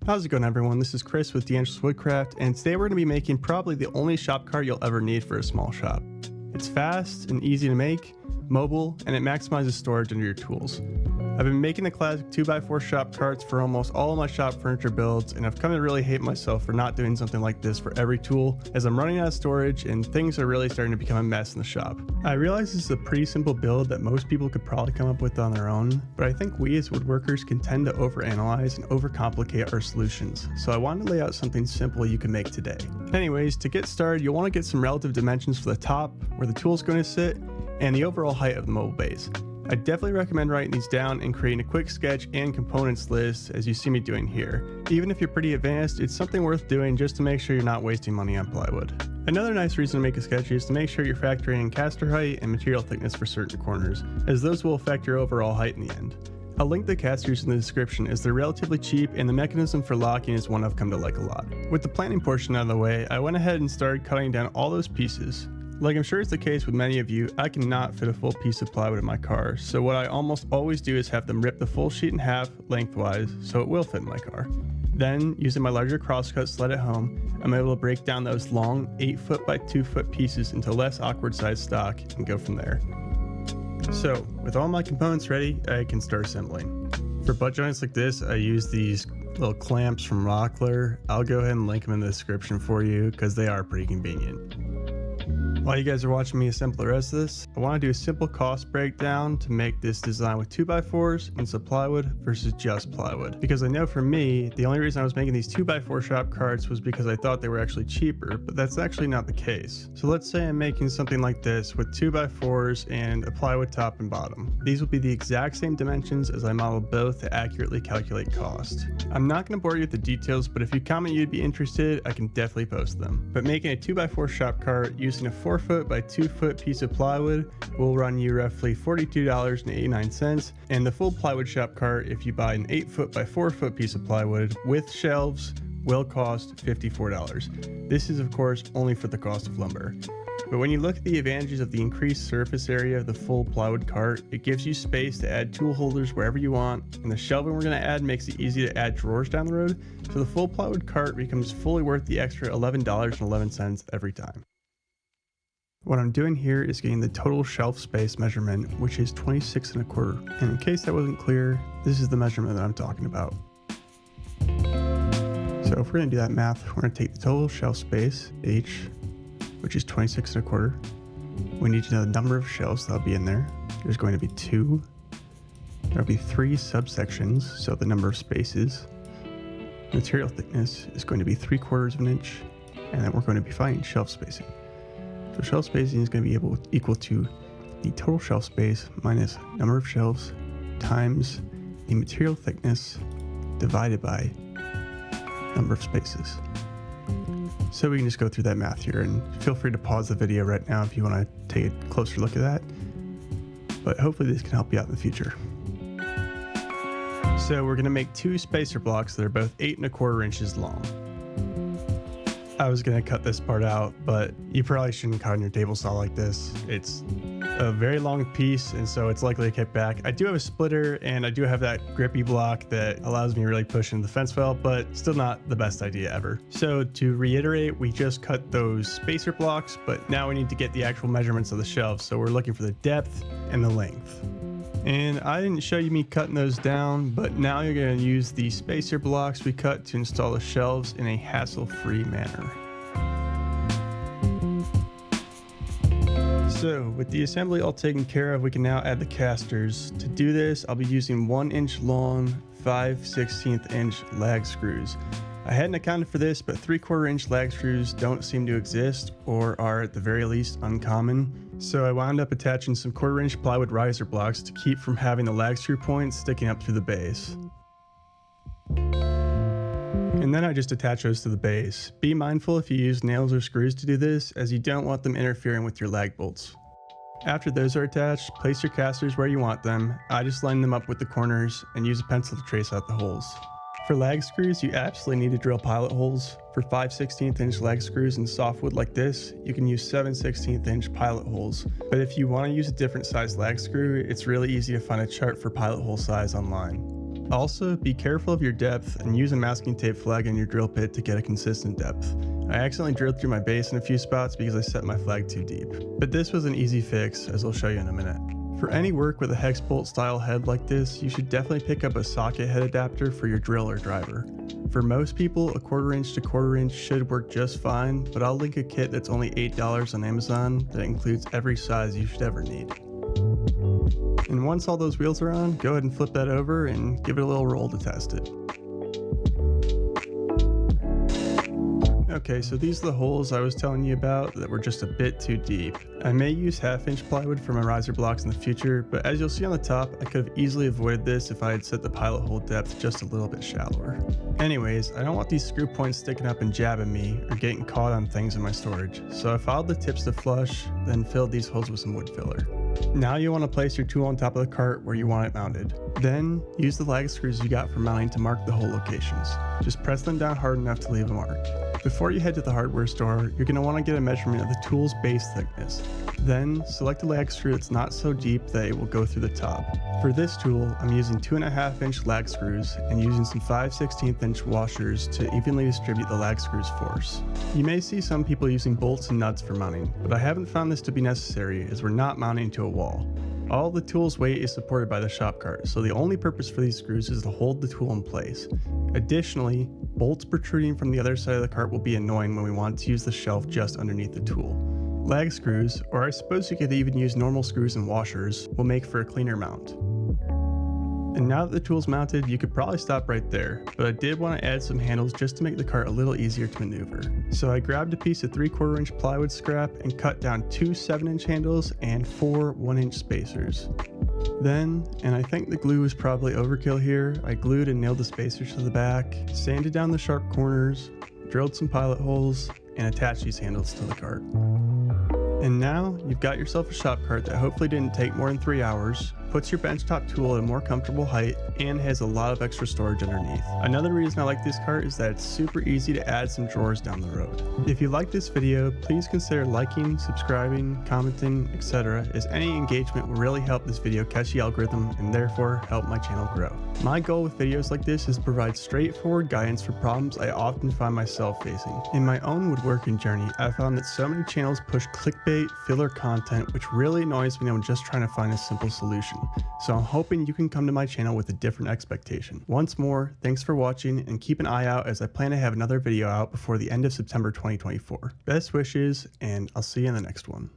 How's it going, everyone? This is Chris with D'Angelo's Woodcraft, and today we're going to be making probably the only shop cart you'll ever need for a small shop. It's fast and easy to make, mobile, and it maximizes storage under your tools. I've been making the classic 2x4 shop carts for almost all of my shop furniture builds, and I've come to really hate myself for not doing something like this for every tool, as I'm running out of storage and things are really starting to become a mess in the shop. I realize this is a pretty simple build that most people could probably come up with on their own, but I think we as woodworkers can tend to overanalyze and overcomplicate our solutions, so I wanted to lay out something simple you can make today. Anyways, to get started, you'll want to get some relative dimensions for the top, where the tool's going to sit, and the overall height of the mobile base. I definitely recommend writing these down and creating a quick sketch and components list as you see me doing here. Even if you're pretty advanced, it's something worth doing just to make sure you're not wasting money on plywood. Another nice reason to make a sketch is to make sure you're factoring in caster height and material thickness for certain corners, as those will affect your overall height in the end. I'll link the casters in the description as they're relatively cheap and the mechanism for locking is one I've come to like a lot. With the planning portion out of the way, I went ahead and started cutting down all those pieces. Like I'm sure is the case with many of you, I cannot fit a full piece of plywood in my car, so what I almost always do is have them rip the full sheet in half lengthwise so it will fit in my car. Then, using my larger crosscut sled at home, I'm able to break down those long 8 foot by 2 foot pieces into less awkward sized stock and go from there. So, with all my components ready, I can start assembling. For butt joints like this, I use these little clamps from Rockler. I'll go ahead and link them in the description for you because they are pretty convenient. While you guys are watching me assemble the rest of this, I want to do a simple cost breakdown to make this design with 2x4s and some plywood versus just plywood. Because I know for me, the only reason I was making these 2x4 shop carts was because I thought they were actually cheaper, but that's actually not the case. So let's say I'm making something like this with 2x4s and a plywood top and bottom. These will be the exact same dimensions as I modeled both to accurately calculate cost. I'm not going to bore you with the details, but if you comment you'd be interested, I can definitely post them. But making a 2x4 shop cart using a 4 foot by 2 foot piece of plywood will run you roughly $42.89, and the full plywood shop cart, if you buy an 8 foot by 4 foot piece of plywood with shelves, will cost $54. This is of course only for the cost of lumber. But when you look at the advantages of the increased surface area of the full plywood cart, it gives you space to add tool holders wherever you want, and the shelving we're going to add makes it easy to add drawers down the road, so the full plywood cart becomes fully worth the extra $11.11 every time. What I'm doing here is getting the total shelf space measurement, which is 26 1/4. And in case that wasn't clear, this is the measurement that I'm talking about. So if we're going to do that math, we're going to take the total shelf space, H, which is 26 1/4. We need to know the number of shelves that'll be in there. There's going to be 2. There'll be 3 subsections, so the number of spaces. Material thickness is going to be 3/4 inch, and then we're going to be finding shelf spacing. So shelf spacing is going to be equal to the total shelf space minus number of shelves times the material thickness divided by number of spaces. So we can just go through that math here, and feel free to pause the video right now if you want to take a closer look at that. But hopefully this can help you out in the future. So we're going to make 2 spacer blocks that are both 8 1/4 inches long. I was going to cut this part out, but you probably shouldn't cut on your table saw like this. It's a very long piece, and so it's likely to kick back. I do have a splitter, and I do have that grippy block that allows me to really push into the fence well, but still not the best idea ever. So to reiterate, we just cut those spacer blocks, but now we need to get the actual measurements of the shelves. So we're looking for the depth and the length. And I didn't show you me cutting those down, but now you're going to use the spacer blocks we cut to install the shelves in a hassle-free manner. So with the assembly all taken care of, we can now add the casters. To do this, I'll be using 1 inch long, 5/16 inch lag screws. I hadn't accounted for this, but 3/4 inch lag screws don't seem to exist, or are at the very least uncommon. So I wound up attaching some 1/4 inch plywood riser blocks to keep from having the lag screw points sticking up through the base. And then I just attach those to the base. Be mindful if you use nails or screws to do this, as you don't want them interfering with your lag bolts. After those are attached, place your casters where you want them. I just line them up with the corners and use a pencil to trace out the holes. For lag screws, you absolutely need to drill pilot holes. For 5/16 inch lag screws in softwood like this, you can use 7/16 inch pilot holes. But if you want to use a different size lag screw, it's really easy to find a chart for pilot hole size online. Also, be careful of your depth and use a masking tape flag in your drill bit to get a consistent depth. I accidentally drilled through my base in a few spots because I set my flag too deep, but this was an easy fix, as I'll show you in a minute. For any work with a hex bolt style head like this, you should definitely pick up a socket head adapter for your drill or driver. For most people, a 1/4 inch to 1/4 inch should work just fine, but I'll link a kit that's only $8 on Amazon that includes every size you should ever need. And once all those wheels are on, go ahead and flip that over and give it a little roll to test it. Okay, so these are the holes I was telling you about that were just a bit too deep. I may use 1/2 inch plywood for my riser blocks in the future, but as you'll see on the top, I could have easily avoided this if I had set the pilot hole depth just a little bit shallower. Anyways, I don't want these screw points sticking up and jabbing me or getting caught on things in my storage, so I filed the tips to flush, then filled these holes with some wood filler. Now you want to place your tool on top of the cart where you want it mounted. Then, use the lag screws you got for mounting to mark the hole locations. Just press them down hard enough to leave a mark. Before you head to the hardware store, you're going to want to get a measurement of the tool's base thickness. Then, select a lag screw that's not so deep that it will go through the top. For this tool, I'm using 2.5 inch lag screws and using some 5/16 inch washers to evenly distribute the lag screws force. You may see some people using bolts and nuts for mounting, but I haven't found this to be necessary as we're not mounting to a wall. All the tool's weight is supported by the shop cart, so the only purpose for these screws is to hold the tool in place. Additionally, bolts protruding from the other side of the cart will be annoying when we want to use the shelf just underneath the tool. Lag screws, or I suppose you could even use normal screws and washers, will make for a cleaner mount. And now that the tool's mounted, you could probably stop right there, but I did want to add some handles just to make the cart a little easier to maneuver. So I grabbed a piece of 3/4 inch plywood scrap and cut down 2 7-inch handles and 4 1-inch spacers. Then, and I think the glue was probably overkill here, I glued and nailed the spacers to the back, sanded down the sharp corners, drilled some pilot holes, and attached these handles to the cart. And now, you've got yourself a shop cart that hopefully didn't take more than 3 hours, puts your benchtop tool at a more comfortable height, and has a lot of extra storage underneath. Another reason I like this cart is that it's super easy to add some drawers down the road. If you like this video, please consider liking, subscribing, commenting, etc., as any engagement will really help this video catch the algorithm and therefore help my channel grow. My goal with videos like this is to provide straightforward guidance for problems I often find myself facing. In my own woodworking journey, I found that so many channels push clickbait, filler content, which really annoys me when I'm just trying to find a simple solution. So I'm hoping you can come to my channel with a different expectation. Once more, thanks for watching and keep an eye out as I plan to have another video out before the end of September 2024. Best wishes, and I'll see you in the next one.